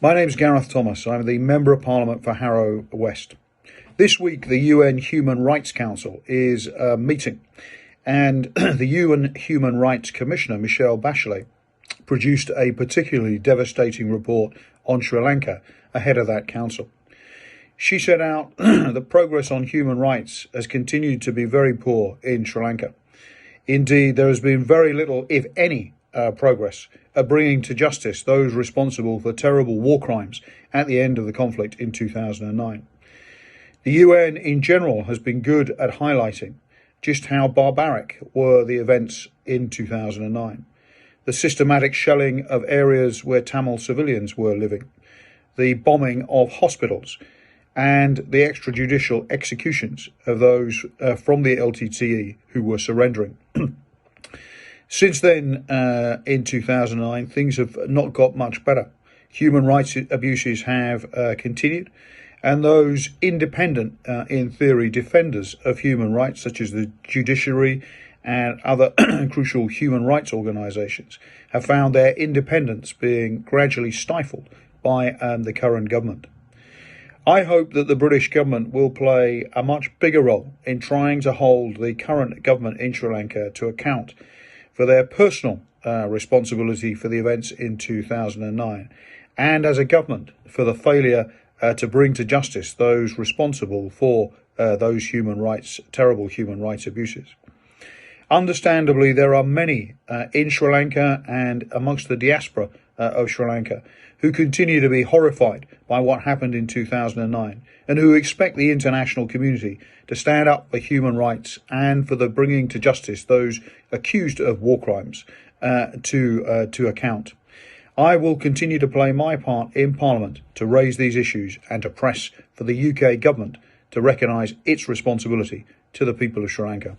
My name is Gareth Thomas. I'm the Member of Parliament for Harrow West. This week, the UN Human Rights Council is meeting, and the UN Human Rights Commissioner, Michelle Bachelet, produced a particularly devastating report on Sri Lanka ahead of that council. She set out that progress on human rights has continued to be very poor in Sri Lanka. Indeed, there has been very little, if any, progress at bringing to justice those responsible for terrible war crimes at the end of the conflict in 2009. The UN in general has been good at highlighting just how barbaric were the events in 2009. The systematic shelling of areas where Tamil civilians were living, the bombing of hospitals, and the extrajudicial executions of those from the LTTE who were surrendering. Since then, in 2009, things have not got much better. Human rights abuses have continued, and those independent, in theory, defenders of human rights, such as the judiciary and other crucial human rights organisations, have found their independence being gradually stifled by the current government. I hope that the British government will play a much bigger role in trying to hold the current government in Sri Lanka to account for their personal responsibility for the events in 2009, and as a government for the failure to bring to justice those responsible for those terrible human rights abuses. Understandably, there are many in Sri Lanka and amongst the diaspora of Sri Lanka who continue to be horrified by what happened in 2009 and who expect the international community to stand up for human rights and for the bringing to justice those accused of war crimes to account. I will continue to play my part in Parliament to raise these issues and to press for the UK government to recognise its responsibility to the people of Sri Lanka.